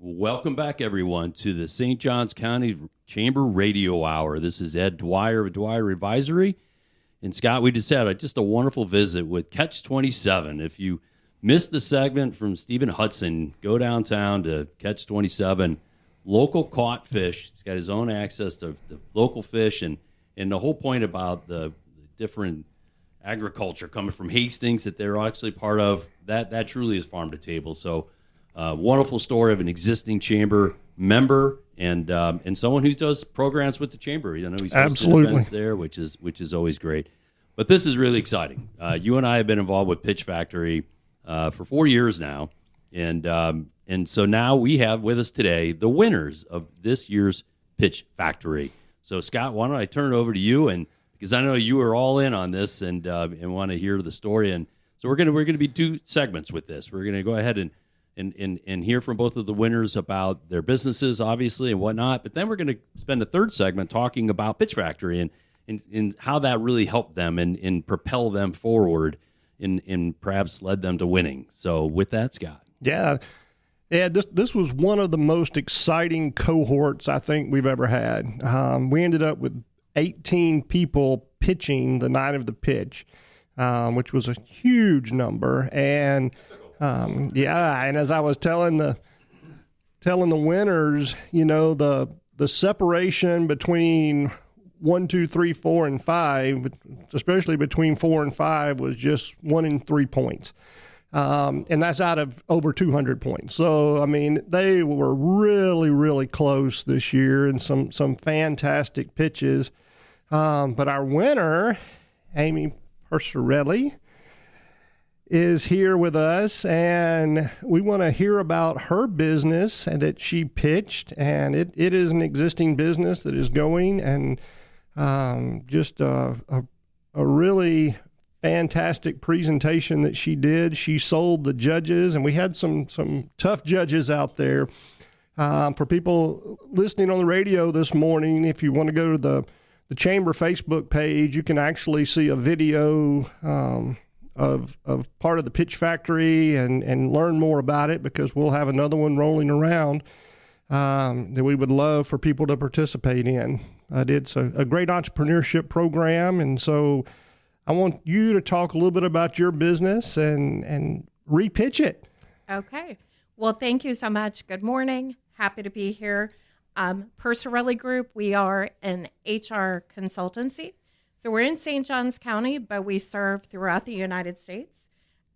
Welcome back, everyone, to the St. Johns County Chamber Radio Hour. This is Ed Dwyer of Dwyer Advisory. And Scott, we just had just a wonderful visit with Catch 27. If you missed the segment from Stephen Hudson, go downtown to Catch 27. Local caught fish. He's got his own access to local fish. And the whole point about the different agriculture coming from Hastings that they're actually part of, that truly is farm to table. So wonderful story of an existing chamber member and someone who does programs with the chamber. You know, he's hosting events there, which is always great. But this is really exciting. You and I have been involved with Pitch Factory for 4 years now, and so now we have with us today the winners of this year's Pitch Factory. So Scott, why don't I turn it over to you, and because I know you are all in on this and want to hear the story, and so we're gonna be 2 segments with this. We're gonna go ahead and hear from both of the winners about their businesses, obviously, and whatnot. But then we're going to spend the 3rd segment talking about Pitch Factory and how that really helped them and propel them forward and perhaps led them to winning. So with that, Scott. Yeah. This was one of the most exciting cohorts I think we've ever had. We ended up with 18 people pitching the night of the pitch, which was a huge number. And and as I was telling the winners, you know, the separation between 1, 2, 3, 4, and 5, especially between 4 and 5, was just 1 in 3 points, and that's out of over 200 points. So I mean, they were really, really close this year, and some fantastic pitches. But our winner, Amy Puricarele, is here with us, and we want to hear about her business and that she pitched, and it is an existing business that is going, and just a really fantastic presentation that she did. She sold the judges, and we had some tough judges out there. For people listening on the radio this morning, if you want to go to the Chamber Facebook page, you can actually see a video of part of the Pitch Factory and learn more about it, because we'll have another one rolling around that we would love for people to participate in. It's a great entrepreneurship program, and so I want you to talk a little bit about your business and re-pitch it. Okay. Well, thank you so much. Good morning. Happy to be here. Puricarele Group, we are an HR consultancy. So we're in St. Johns County, but we serve throughout the United States.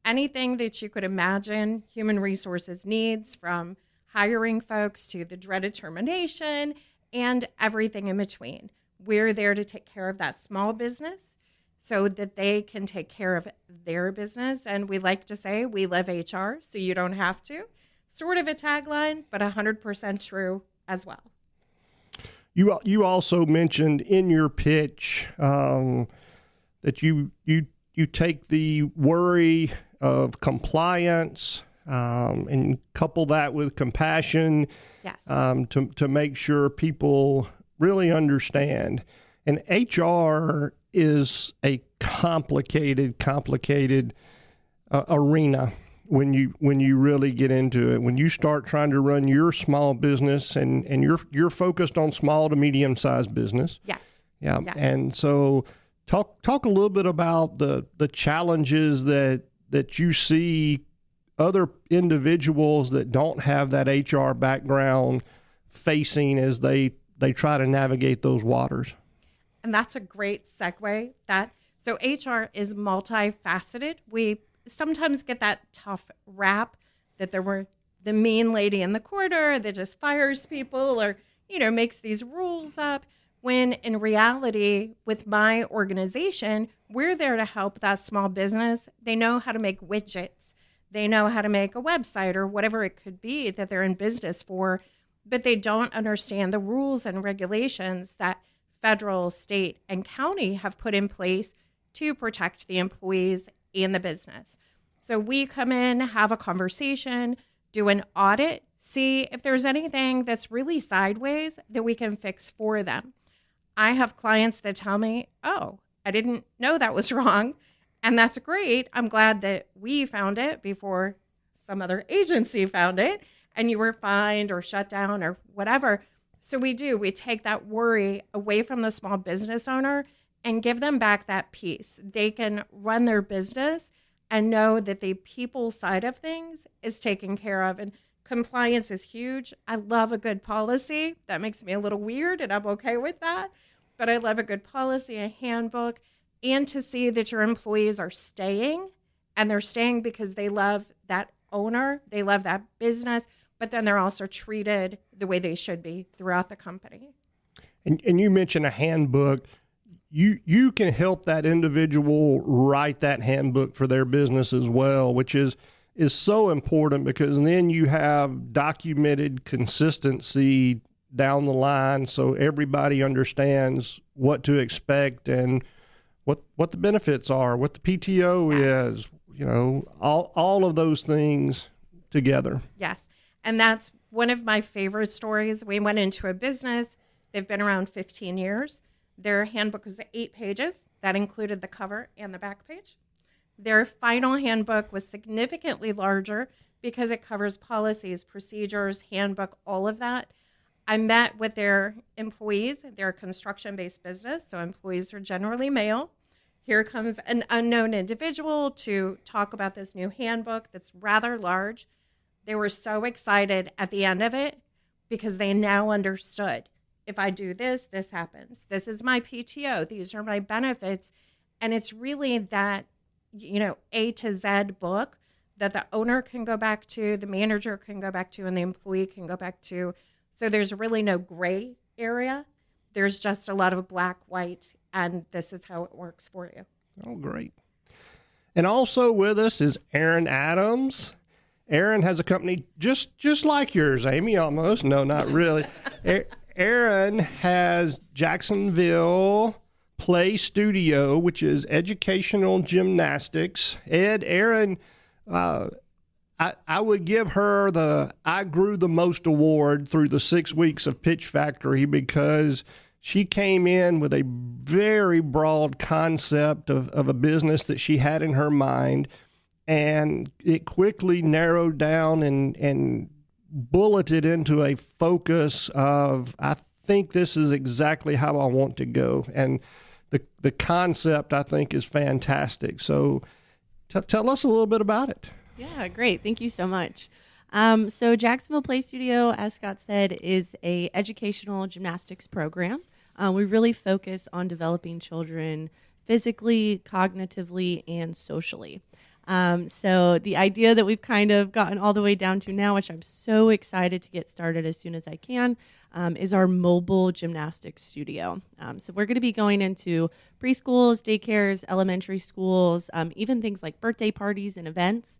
Anything that you could imagine human resources needs, from hiring folks to the dreaded termination and everything in between. We're there to take care of that small business so that they can take care of their business. And we like to say we live HR, so you don't have to. Sort of a tagline, but 100% true as well. You also mentioned in your pitch that you take the worry of compliance and couple that with compassion. Yes. To make sure people really understand. And HR is a complicated arena. When you really get into it, when you start trying to run your small business, and you're focused on small to medium sized business. Yes. Yeah. Yes. And so talk a little bit about the challenges that you see other individuals that don't have that HR background facing as they try to navigate those waters. And that's a great segue. So HR is multifaceted. We sometimes get that tough rap that there were the mean lady in the corner that just fires people or, makes these rules up, when in reality, with my organization, we're there to help that small business. They know how to make widgets. They know how to make a website or whatever it could be that they're in business for, but they don't understand the rules and regulations that federal, state, and county have put in place to protect the employees and the business. So we come in, have a conversation, do an audit, see if there's anything that's really sideways that we can fix for them. I have clients that tell me, oh, I didn't know that was wrong. And that's great. I'm glad that we found it before some other agency found it. and you were fined or shut down or whatever. So we take that worry away from the small business owner and give them back that peace. They can run their business and know that the people side of things is taken care of. And compliance is huge. I love a good policy. That makes me a little weird, and I'm okay with that. But I love a good policy, a handbook, and to see that your employees are staying, and they're staying because they love that owner, they love that business, but then they're also treated the way they should be throughout the company. And you mentioned a handbook. You can help that individual write that handbook for their business as well, which is so important, because then you have documented consistency down the line, so everybody understands what to expect and what the benefits are, what the PTO is, all of those things together. Yes. And that's one of my favorite stories. We went into a business. They've been around 15 years. Their handbook was 8 pages. That included the cover and the back page. Their final handbook was significantly larger because it covers policies, procedures, handbook, all of that. I met with their employees. They're a construction-based business, so employees are generally male. Here comes an unknown individual to talk about this new handbook that's rather large. They were so excited at the end of it because they now understood, if I do this, this happens. This is my PTO. These are my benefits. And it's really that, A to Z book that the owner can go back to, the manager can go back to, and the employee can go back to. So there's really no gray area. There's just a lot of black, white, and this is how it works for you. Oh, great. And also with us is Aaron Adams. Aaron has a company just like yours, Amy, almost. No, not really. Aaron has Jacksonville Play Studio, which is educational gymnastics. Aaron, I would give her the I Grew the Most award through the 6 weeks of Pitch Factory, because she came in with a very broad concept of a business that she had in her mind, and it quickly narrowed down and bulleted into a focus of, I think this is exactly how I want to go. And the concept, I think, is fantastic. So tell us a little bit about it. Yeah, great. Thank you so much. So Jacksonville Play Studio, as Scott said, is a educational gymnastics program. We really focus on developing children physically, cognitively, and socially. So the idea that we've kind of gotten all the way down to now, which I'm so excited to get started as soon as I can, is our mobile gymnastics studio. So we're going to be going into preschools, daycares, elementary schools, even things like birthday parties and events,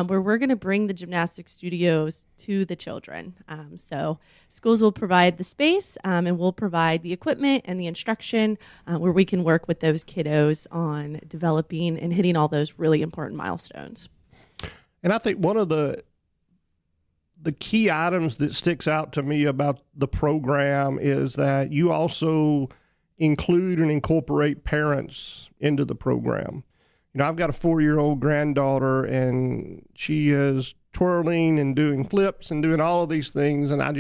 where we're going to bring the gymnastics studios to the children. So schools will provide the space, and we'll provide the equipment and the instruction, where we can work with those kiddos on developing and hitting all those really important milestones. And I think one of the key items that sticks out to me about the program is that you also include and incorporate parents into the program. I've got a 4-year-old granddaughter, and she is twirling and doing flips and doing all of these things, and I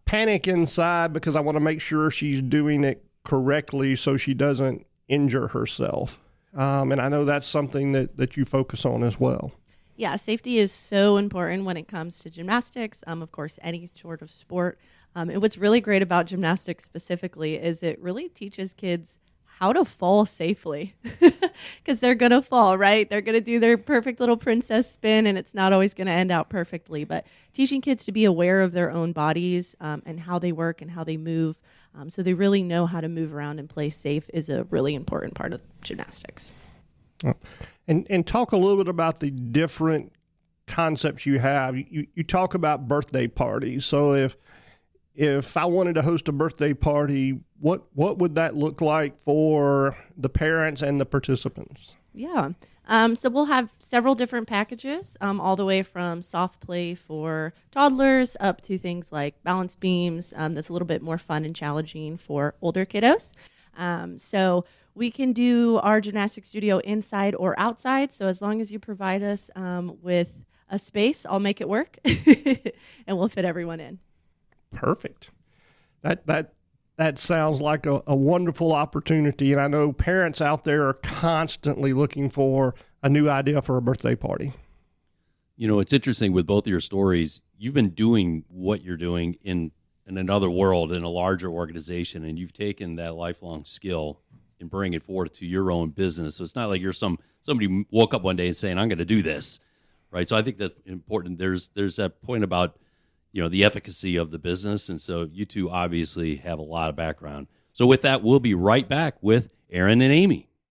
panic inside because I want to make sure she's doing it correctly so she doesn't injure herself. And I know that's something that you focus on as well. Yeah, safety is so important when it comes to gymnastics, of course, any sort of sport. And what's really great about gymnastics specifically is it really teaches kids how to fall safely, because they're going to fall, right? They're going to do their perfect little princess spin, and it's not always going to end out perfectly. But teaching kids to be aware of their own bodies and how they work and how they move, so they really know how to move around and play safe, is a really important part of gymnastics. And talk a little bit about the different concepts you have. You talk about birthday parties. So if I wanted to host a birthday party, what would that look like for the parents and the participants? Yeah. So we'll have several different packages, all the way from soft play for toddlers up to things like balance beams. That's a little bit more fun and challenging for older kiddos. So we can do our gymnastics studio inside or outside. So as long as you provide us with a space, I'll make it work, and we'll fit everyone in. Perfect. That sounds like a wonderful opportunity, and I know parents out there are constantly looking for a new idea for a birthday party. You know, it's interesting with both of your stories. You've been doing what you're doing in another world, in a larger organization, and you've taken that lifelong skill and bring it forward to your own business. So it's not like you're somebody woke up one day and saying, I'm going to do this, right? So I think that's important. There's that point about, you know, the efficacy of the business. And so you two obviously have a lot of background. So with that, we'll be right back with Aaron and Amy.